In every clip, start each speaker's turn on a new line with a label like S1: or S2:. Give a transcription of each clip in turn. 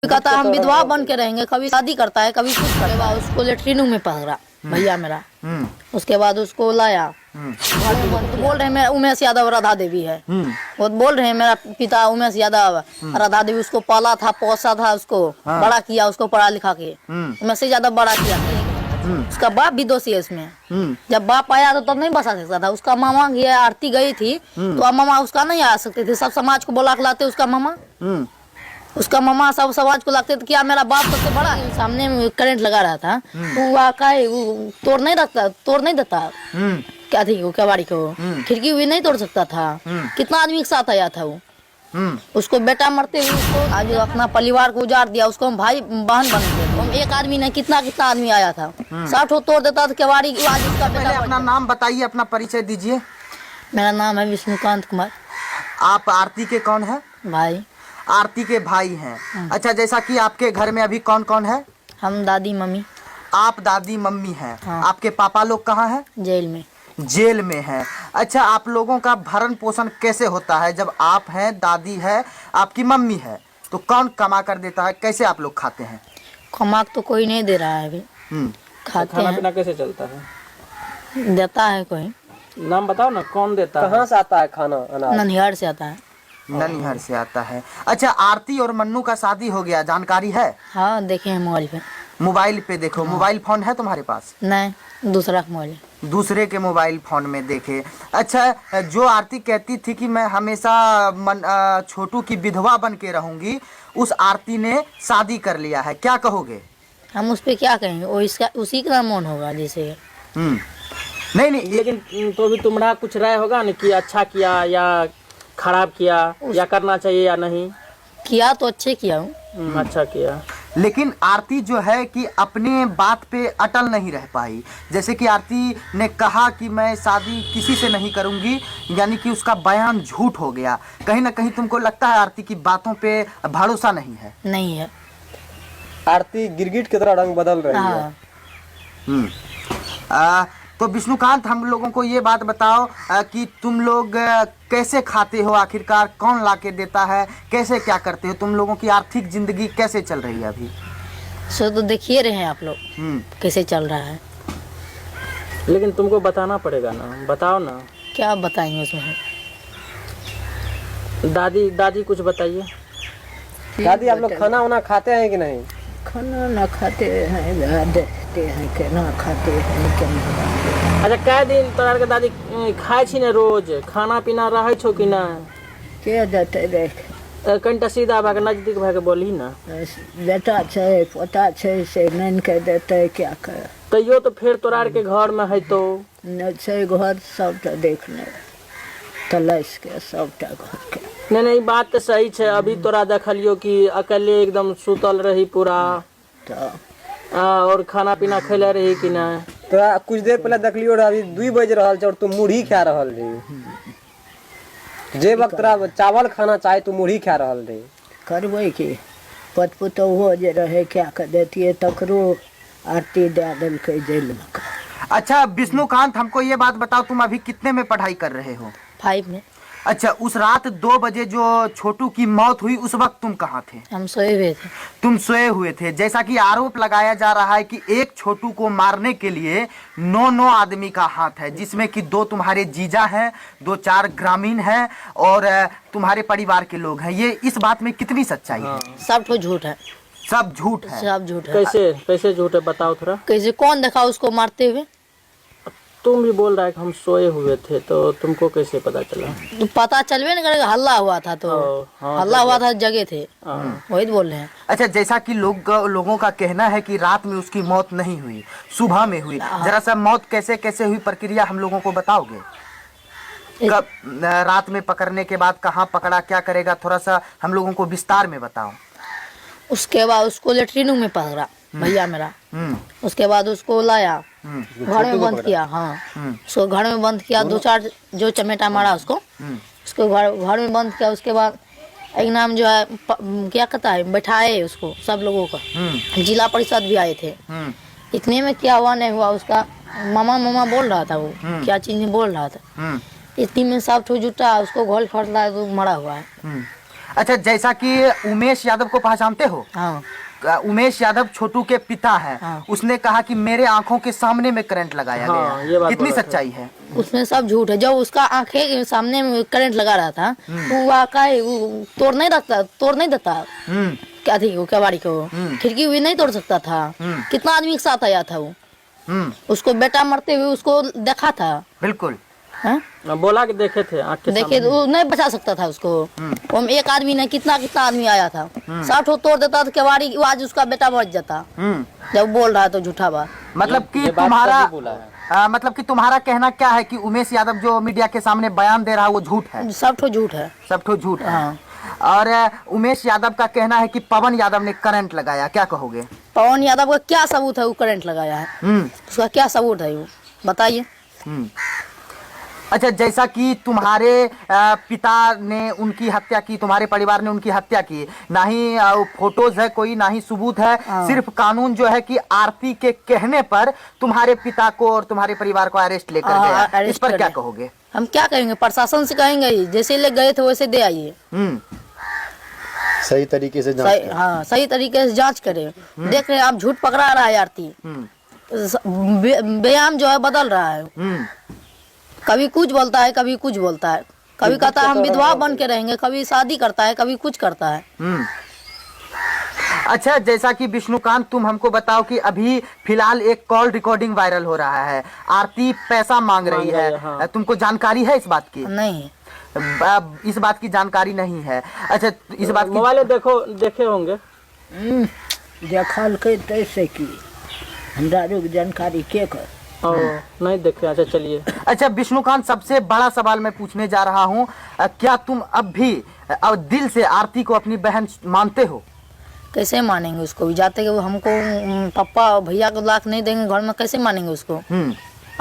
S1: कहता है हम विधवा बन के रहेंगे, कभी शादी करता है कभी कुछ करेगा। उसको लेटरिन में पकड़ा भैया मेरा, उसके बाद उसको लाया तो बोल रहे हैं उमेश यादव राधा देवी है, वो बोल रहे हैं मेरा पिता उमेश यादव राधा देवी उसको पाला था, पोसा था, उसको बड़ा किया, उसको पढ़ा लिखा के उमेश से ज्यादा बड़ा किया। उसका बाप भी दोषी है इसमें। जब बाप आया तो तब नहीं बसा सकता था। उसका मामा की आरती गई थी तो अब मामा उसका नहीं आ सकते थे, सब समाज को बुला के लाते उसका मामा सब समाज को लगते थे। क्या मेरा बाप सबसे बड़ा है? सामने में करंट लगा रहा था तो वो तोड़ नहीं देता क्या थी वो कबाड़ी को, खिड़की भी नहीं तोड़ सकता था। कितना आदमी के साथ आया था वो, उसको बेटा मरते हुए उसको आज अपना परिवार को उजाड़ दिया। उसको हम भाई बहन बन गए। हम एक आदमी नहीं कितना आदमी आया था, 60 तोड़ देता था कबाड़ी। आज उसका बेटा।
S2: अपना नाम बताइए, अपना परिचय दीजिए।
S1: मेरा नाम है विष्णुकांत कुमार।
S2: आप आरती के कौन है?
S1: भाई।
S2: आरती के भाई हैं। अच्छा, जैसा कि आपके घर में अभी कौन कौन है?
S1: हम दादी मम्मी।
S2: आप दादी मम्मी हैं।
S1: हाँ।
S2: आपके पापा लोग कहाँ हैं?
S1: जेल में।
S2: जेल में हैं। अच्छा, आप लोगों का भरण पोषण कैसे होता है? जब आप हैं, दादी है, आपकी मम्मी है, तो कौन कमा कर देता है? कैसे आप लोग खाते हैं?
S1: कमा तो कोई नहीं दे रहा है अभी। खाते
S3: खाना
S1: हैं।
S3: पीना कैसे चलता है?
S1: देता है कोई।
S3: नाम बताओ ना, कौन देता है? कहाँ से आता है खाना? अनाज
S1: ननिहार से आता है।
S2: ननिहार से आता है। अच्छा, आरती और मन्नू का शादी हो गया, जानकारी है?
S1: हाँ, देखे हैं मोबाइल पे।
S2: मोबाइल पे देखो। मोबाइल फोन है तुम्हारे पास?
S1: नहीं, दूसरा मोबाइल।
S2: दूसरे के मोबाइल फोन में देखे। अच्छा, जो आरती कहती थी कि मैं हमेशा छोटू की विधवा बन के रहूंगी, उस आरती ने शादी कर लिया है, क्या कहोगे?
S1: हम उस पे क्या कहेंगे, वो इसका उसी का मन होगा जैसे।
S2: नहीं,
S3: लेकिन तो भी तुम्हारा कुछ राय होगा ना कि अच्छा किया या खराब किया, या करना चाहिए या नहीं?
S1: किया तो अच्छे किया हूँ।
S3: अच्छा किया।
S2: लेकिन आरती जो है कि अपने बात पे अटल नहीं रह पाई। जैसे कि आरती ने कहा कि मैं शादी किसी से नहीं करूंगी, यानी कि उसका बयान झूठ हो गया। कहीं ना कहीं तुमको लगता है आरती की बातों पे भरोसा नहीं है?
S1: नहीं है।
S4: आरती गिरगिट की तरह रंग बदल रही है।
S2: तो विष्णुकांत, हम लोगों को ये बात बताओ कि तुम लोग कैसे खाते हो? आखिरकार कौन ला के देता है? कैसे क्या करते हो? तुम लोगों की आर्थिक जिंदगी कैसे चल रही है अभी?
S1: सो तो देखिए रहे हैं आप लोग कैसे चल रहा है।
S3: लेकिन तुमको बताना पड़ेगा ना, बताओ ना।
S1: क्या बताएंगे उसमें?
S3: दादी कुछ बताइए।
S4: दादी, आप लोग खाना वाना खाते हैं कि नहीं?
S5: खाना ना खाते हैं, देखते हैं कि ना खाते हैं क्या नहीं।
S3: अच्छा, कै दिन तोरा के दादी खाए छी ने? रोज खाना पीना रहे छो कि ना?
S5: के देते देख?
S3: कनिटा सीधा भाग नजदीक भाग बोली ना।
S5: बेटा छै, पोता छै, से नहीं के देते क्या करे?
S3: तैयो तो फिर तोरा के घर में है तो
S5: न छै घर सबटा देखने तलाश के सबटा घर के।
S3: नहीं, बात तो सही है। अभी तोरा देखलियो कि अकेले एकदम सुतल रही पूरा, और खाना पीना खैले रही कि ना?
S4: तोरा कुछ देर पहले देखलियो अभी 2 बज रहल छै और तू मुरही खा रहल रही। जे वक्त तोरा चावल खाना चाहे तू मुरही खा रहल रही।
S5: करबै की? पतपुतोहो जे रहे क्या कर देतिए, तकरो आरती दे देलकै जेल में।
S2: अच्छा विष्णुकांत, हमको ये बात बताओ, तुम अभी कितने में पढ़ाई कर रहे हो?
S1: 5 में।
S2: अच्छा, उस रात 2 बजे जो छोटू की मौत हुई, उस वक्त तुम कहाँ थे?
S1: हम सोए हुए थे।
S2: तुम सोए हुए थे। जैसा कि आरोप लगाया जा रहा है कि एक छोटू को मारने के लिए 9 आदमी का हाथ है, जिसमें कि 2 तुम्हारे जीजा हैं, 2-4 ग्रामीण हैं और तुम्हारे परिवार के लोग हैं। ये इस बात में कितनी सच्चाई है?
S1: सब तो झूठ है।
S2: सब झूठ है?
S1: सब झूठ है।
S3: कैसे झूठ है, बताओ थोड़ा।
S1: कैसे? कौन देखा उसको मारते हुए?
S3: तुम भी बोल रहा है कि हम सोए हुए थे, तो तुमको कैसे पता चला?
S1: तो पता चलवे नहीं करेगा, हल्ला हुआ था तो। हल्ला हुआ था, जगह थे, वही तो बोल रहे हैं।
S2: अच्छा, जैसा कि लोगों का कहना है कि रात में उसकी मौत नहीं हुई, सुबह में हुई। जरा सा मौत कैसे कैसे हुई, प्रक्रिया हम लोगों को बताओगे? कब रात में पकड़ने के बाद कहाँ पकड़ा, क्या करेगा, थोड़ा सा हम लोगों को विस्तार में बताओ।
S1: उसके बाद उसको लेटरिन में पकड़ा भैया मेरा। उसके बाद उसको लाया, घर में बंद किया। हाँ, उसको घर में बंद किया। 2-4 जो चमेटा मारा उसको घर में बंद किया। उसके बाद एक नाम जो है क्या कहता है, बैठाए उसको, सब लोगों का। जिला परिषद भी आए थे। इतने में क्या हुआ नहीं हुआ, उसका मामा बोल रहा था, वो क्या चीज बोल रहा था। इतनी में सब ठो जुटा, उसको घोल फटला तो मरा हुआ है।
S2: अच्छा, जैसा कि उमेश यादव को पहचानते हो?
S1: हाँ
S2: उमेश यादव छोटू के पिता हैं।
S1: हाँ।
S2: उसने कहा कि मेरे आंखों के सामने में करंट लगाया
S3: हाँ, ये
S2: गया।
S3: बात
S2: कितनी
S3: बोला था।
S2: सच्चाई है?
S1: उसमें सब झूठ है। जब उसका आंखें के सामने में करंट लगा रहा था तो वो आका तोड़ नहीं देता
S2: हम्म
S1: क्या थी वो कबाड़ी को खिड़की भी नहीं तोड़ सकता था। कितना आदमी के साथ आया था वो, उसको बेटा मरते हुए उसको देखा था।
S2: बिल्कुल।
S1: हाँ?
S3: बोला कि देखे थे आँख के
S1: देखिए
S3: सामने।
S1: वो नहीं बचा सकता था उसको। हम एक आदमी ने कितना आदमी आया था, 60 तोड़ देता तो केवाड़ी आज उसका बेटा मर जाता। जब बोल रहा है तो झूठा बात।
S2: मतलब कि मतलब कि तुम्हारा कहना क्या है कि उमेश यादव जो मीडिया के सामने बयान दे रहा है वो झूठ है?
S1: सब ठो झूठ है।
S2: सब ठो झूठ है।
S1: हाँ।
S2: और उमेश यादव का कहना है कि पवन यादव ने करंट लगाया, क्या कहोगे?
S1: पवन यादव का क्या सबूत है वो करंट लगाया है? उसका क्या सबूत है वो बताइए।
S2: अच्छा, जैसा कि तुम्हारे पिता ने उनकी हत्या की, तुम्हारे परिवार ने उनकी हत्या की, ना ही फोटोज है कोई, ना ही सबूत है। सिर्फ कानून जो है कि आरती के कहने पर तुम्हारे पिता को और तुम्हारे परिवार को अरेस्ट लेकर गया। इस पर क्या कहोगे?
S1: हम क्या कहेंगे? प्रशासन से कहेंगे ही, जैसे ले गए थे वैसे दे आइए।
S6: सही तरीके से जांच करें।
S1: हाँ सही तरीके से जांच करें। देख रहे हैं आप झूठ पकड़ा रहा है आरती। व्यायाम जो है बदल रहा है, कभी कुछ बोलता है कभी कुछ बोलता है, कभी कहता है हम विधवा बन के रहेंगे, कभी शादी करता है कभी कुछ करता है।
S2: अच्छा, जैसा कि विष्णुकांत तुम हमको बताओ कि अभी फिलहाल एक कॉल रिकॉर्डिंग वायरल हो रहा है, आरती पैसा मांग रही है।
S3: हाँ।
S2: तुमको जानकारी है इस बात की?
S1: नहीं,
S2: इस बात की जानकारी नहीं है। अच्छा, इस बात की
S3: मोबाइल देखे होंगे।
S5: देखल के तैसे की हमरा जानकारी के कर
S3: नहीं देखे। अच्छा चलिए।
S2: अच्छा विष्णुकांत, सबसे बड़ा सवाल मैं पूछने जा रहा हूँ, क्या तुम अब भी दिल से आरती को अपनी बहन मानते हो?
S1: कैसे मानेंगे उसको? जाते कि वो हमको पापा भैया को लाख नहीं देंगे घर में, कैसे मानेंगे उसको?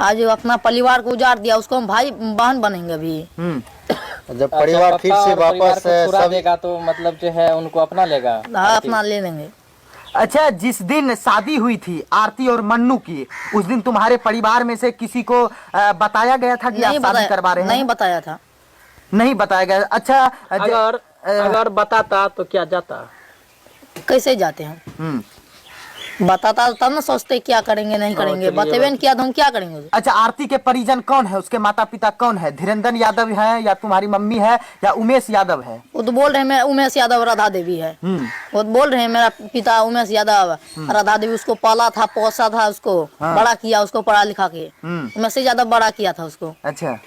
S1: आज अपना परिवार को उजाड़ दिया, उसको हम भाई बहन बनेंगे अभी?
S6: जब परिवार फिर से वापस सब
S7: देगा तो मतलब जो है उनको अपना लेगा।
S1: हाँ अपना ले लेंगे।
S2: अच्छा, जिस दिन शादी हुई थी आरती और मन्नू की, उस दिन तुम्हारे परिवार में से किसी को बताया गया था कि आप शादी करवा रहे हैं?
S1: नहीं बताया था।
S2: नहीं बताया गया। अच्छा,
S3: अगर बताता तो क्या जाता?
S1: कैसे जाते हम? बताता तब ना सोचते क्या करेंगे नहीं करेंगे। बतेबे न किया तो हम क्या करेंगे?
S2: अच्छा, आरती के परिजन कौन है? उसके माता पिता कौन है? धीरेन्द्र यादव है या तुम्हारी मम्मी है या उमेश यादव है?
S1: वो तो बोल रहे हैं मैं उमेश यादव राधा देवी है। वो तो बोल रहे हैं मेरा पिता उमेश यादव राधा देवी उसको पाला था, पोसा था, उसको बड़ा किया, उसको पढ़ा लिखा के उमेश यादव बड़ा किया था उसको।
S2: अच्छा,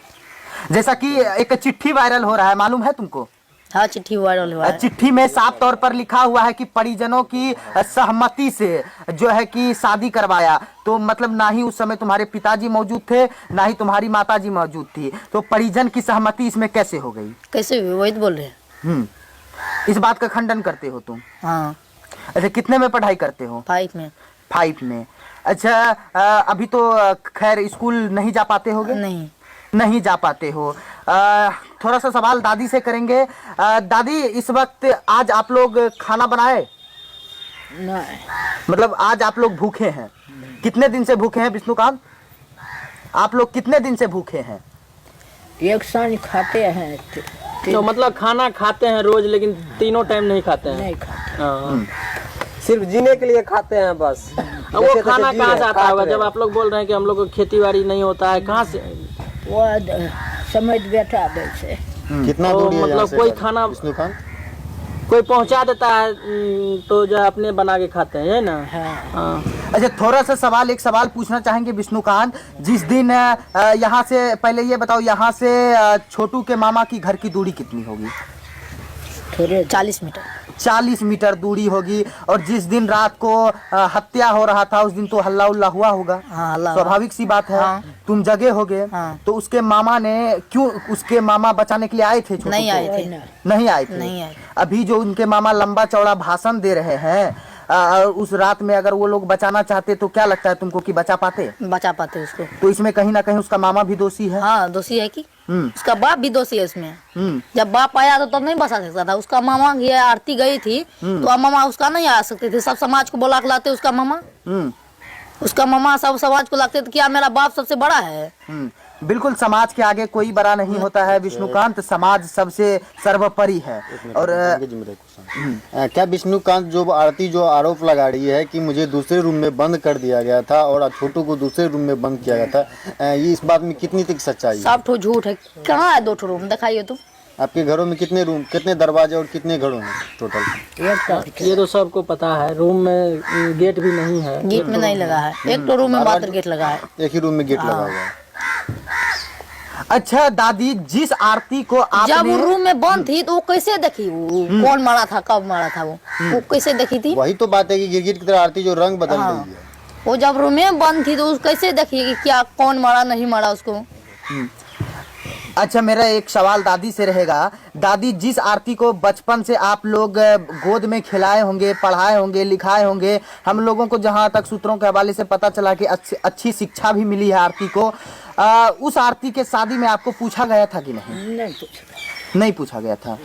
S2: जैसा कि एक चिट्ठी वायरल हो रहा है, मालूम है तुमको?
S1: हाँ चिट्ठी वायरल हुआ है।
S2: चिट्ठी में साफ तौर पर लिखा हुआ है कि परिजनों की सहमति से जो है कि शादी करवाया। तो मतलब ना ही उस समय तुम्हारे पिताजी मौजूद थे, ना ही तुम्हारी माताजी मौजूद थी, तो परिजन की सहमति इसमें कैसे हो गई?
S1: कैसे हुई? वही तो बोल रहे हैं।
S2: इस बात का खंडन करते हो तुम?
S1: हाँ।
S2: अच्छा, कितने में पढ़ाई करते हो?
S1: 5 में।
S2: 5 में। अच्छा, अभी तो खैर स्कूल नहीं जा पाते होगे? नहीं जा पाते हो। थोड़ा सा सवाल दादी से करेंगे। दादी, इस वक्त आज आप लोग खाना बनाए?
S5: नहीं,
S2: मतलब आज आप लोग भूखे हैं? कितने दिन से भूखे हैं विष्णुकांत? आप लोग कितने दिन से भूखे हैं?
S5: एक साँझ खाते हैं
S3: तो मतलब खाना खाते हैं रोज, लेकिन तीनों टाइम नहीं खाते हैं।
S5: नहीं खाते।
S3: हाँ।
S4: सिर्फ जीने के लिए खाते हैं बस।
S3: अब वो खाना कहाँ से आता होगा? जब आप लोग बोल रहे हैं कि हम लोग को खेती बाड़ी नहीं होता है, कहाँ से?
S5: वो समझ बैठा दे से।
S6: कितना
S3: तो
S6: दूर है यहाँ
S3: मतलब
S6: से
S3: कोई
S6: घर?
S3: खाना
S6: विष्णुकांत,
S3: कोई पहुंचा देता है तो जो अपने बना के खाते हैं, है ना? हाँ।
S2: अच्छा, थोड़ा सा एक सवाल पूछना चाहेंगे विष्णुकांत। जिस दिन यहाँ से, पहले ये बताओ, यहाँ से छोटू के मामा की घर की दूरी कितनी होगी?
S5: थोड़े
S1: 40 मीटर।
S2: 40 मीटर दूरी होगी। और जिस दिन रात को हत्या हो रहा था उस दिन तो हल्ला उल्ला हुआ होगा?
S1: हाँ, हल्ला।
S2: स्वाभाविक सी बात है।
S1: हाँ।
S2: तुम जगे होगे।
S1: हाँ।
S2: तो उसके मामा ने क्यों, उसके मामा बचाने के लिए आए थे छोटू
S1: नहीं
S2: को?
S1: आए थे।
S2: नहीं आए थे।
S1: नहीं आए।
S2: अभी जो उनके मामा लंबा चौड़ा भाषण दे रहे हैं, उस रात में अगर वो लोग बचाना चाहते तो क्या लगता है तुमको कि बचा पाते?
S1: बचा पाते उसको।
S2: तो इसमें कहीं ना कहीं उसका मामा भी दोषी है।
S1: हाँ दोषी है कि उसका बाप भी दोषी है इसमें। जब बाप आया तो तब नहीं बचा सकता था। उसका मामा की आरती गई थी तो अब मामा उसका नहीं आ सकते थे। सब समाज को बुला के लाते उसका मामा। उसका मामा सब समाज को लगते थे क्या मेरा बाप सबसे बड़ा है।
S2: बिल्कुल, समाज के आगे कोई बड़ा नहीं होता है विष्णुकांत, समाज सबसे सर्वोपरि है। और
S6: क्या विष्णुकांत जो आरती जो आरोप लगा रही है कि मुझे दूसरे रूम में बंद कर दिया गया था और छोटू को दूसरे रूम में बंद किया गया था, ये इस बात में कितनी तक सच्चाई है?
S1: सब ठो झूठ है। कहाँ है 2 ठो रूम, दिखाइए तुम।
S6: आपके घरों में कितने रूम, कितने दरवाजे और कितने घरों में टोटल?
S3: ये तो सबको पता है, रूम में गेट भी नहीं है।
S1: गेट में नहीं लगा है, एक तो रूम में मात्र गेट लगा है।
S6: एक ही रूम में गेट लगा हुआ है।
S2: अच्छा दादी, जिस आरती को
S1: जब
S2: आपने
S1: वो रूम में बंद थी तो वो कैसे देखी, वो कौन मारा था, कब मारा था, वो कैसे देखी थी?
S6: वही तो बात है कि गिरगिट की तरह आरती जो रंग बदल
S1: हाँ।
S6: रही है।
S1: वो जब रूम में बंद थी तो उसको कैसे देखी कि क्या कौन मारा नहीं मारा उसको?
S2: अच्छा, मेरा एक सवाल दादी से रहेगा। दादी, जिस आरती को बचपन से आप लोग गोद में खिलाए होंगे, पढ़ाए होंगे, लिखाए होंगे, हम लोगों को जहाँ तक सूत्रों के हवाले से पता चला कि अच्छी शिक्षा भी मिली है आरती को, उस आरती के शादी में आपको पूछा गया था कि नहीं? नहीं पूछा गया था।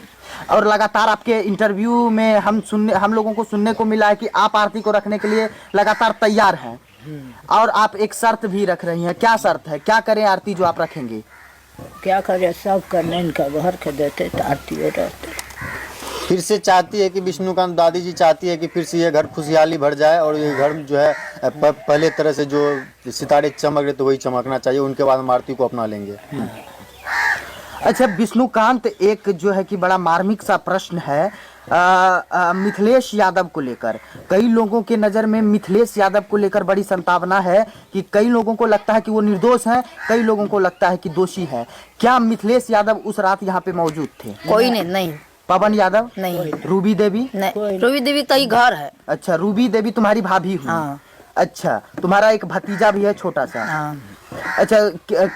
S2: और लगातार आपके इंटरव्यू में हम लोगों को सुनने को मिला है कि आप आरती को रखने के लिए लगातार तैयार हैं, और आप एक शर्त भी रख रही हैं। क्या शर्त है? क्या करें आरती जो आप रखेंगे?
S5: क्या करे, सब करने इनका घर के देते तो आरती हो रहते।
S6: फिर से चाहती है कि विष्णुकांत दादी जी चाहती है कि फिर से ये घर खुशहाली भर जाए और ये घर जो है पहले तरह से जो सितारे चमक रहे तो वही चमकना चाहिए, उनके बाद हम आरती को अपना लेंगे।
S2: अच्छा विष्णुकांत, एक जो है कि बड़ा मार्मिक सा प्रश्न है मिथिलेश यादव को लेकर। कई लोगों के नज़र में मिथिलेश यादव को लेकर बड़ी संभावना है कि कई लोगों को लगता है कि वो निर्दोष हैं, कई लोगों को लगता है कि दोषी है। क्या मिथिलेश यादव उस रात यहाँ पे मौजूद थे?
S1: कोई नहीं।
S2: पवन यादव
S1: नहीं।
S2: रूबी देवी?
S1: नहीं, रूबी देवी का ही घर है।
S2: अच्छा, रूबी देवी तुम्हारी भाभी हुई?
S1: हाँ।
S2: अच्छा, तुम्हारा एक भतीजा भी है छोटा सा?
S1: हाँ।
S2: अच्छा,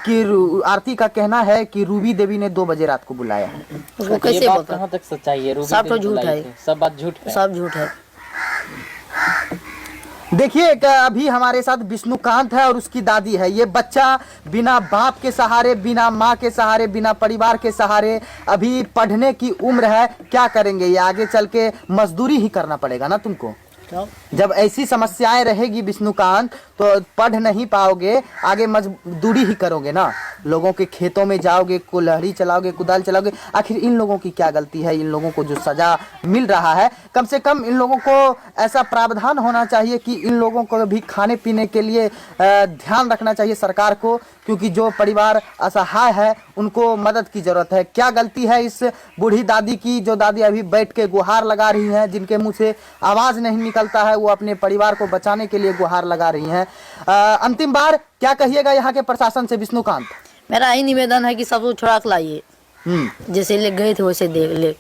S2: कि आरती का कहना है कि रूबी देवी ने 2 बजे रात को बुलाया है।
S1: उसको
S7: ये
S1: कैसे
S7: बात
S1: बोलता?
S7: कहाँ तक सच्चाई है? रूबी
S1: सब तो
S7: देवी
S1: झूठ
S7: बुलाई
S1: है।
S7: थी, सब बात झूठ है।
S1: सब झूठ है।
S2: देखिए, अभी हमारे साथ विष्णुकांत है और उसकी दादी है। ये बच्चा बिना बाप के सहारे, बिना माँ के सहारे, बिना परिवार के सहारे, अभी पढ़ने की उम्र है। क्या करेंगे? ये आगे चल के मजदूरी ही करना पड़ेगा ना तुमको। जब ऐसी समस्याएं रहेगी विष्णुकांत, तो पढ़ नहीं पाओगे, आगे मजदूरी ही करोगे ना। लोगों के खेतों में जाओगे, कुल्हाड़ी चलाओगे, कुदाल चलाओगे। आखिर इन लोगों की क्या गलती है? इन लोगों को जो सजा मिल रहा है, कम से कम इन लोगों को ऐसा प्रावधान होना चाहिए कि इन लोगों को भी खाने पीने के लिए ध्यान रखना चाहिए सरकार को, क्योंकि जो परिवार असहाय है उनको मदद की जरूरत है। क्या गलती है इस बूढ़ी दादी की, जो दादी अभी बैठ के गुहार लगा रही हैं, जिनके मुंह से आवाज नहीं निकलता है, वो अपने परिवार को बचाने के लिए गुहार लगा रही हैं। अंतिम बार क्या कहिएगा यहाँ के प्रशासन से विष्णुकांत?
S1: मेरा यही निवेदन है कि सबको छुड़ा के लाइए, जैसे ले गए थे वैसे ले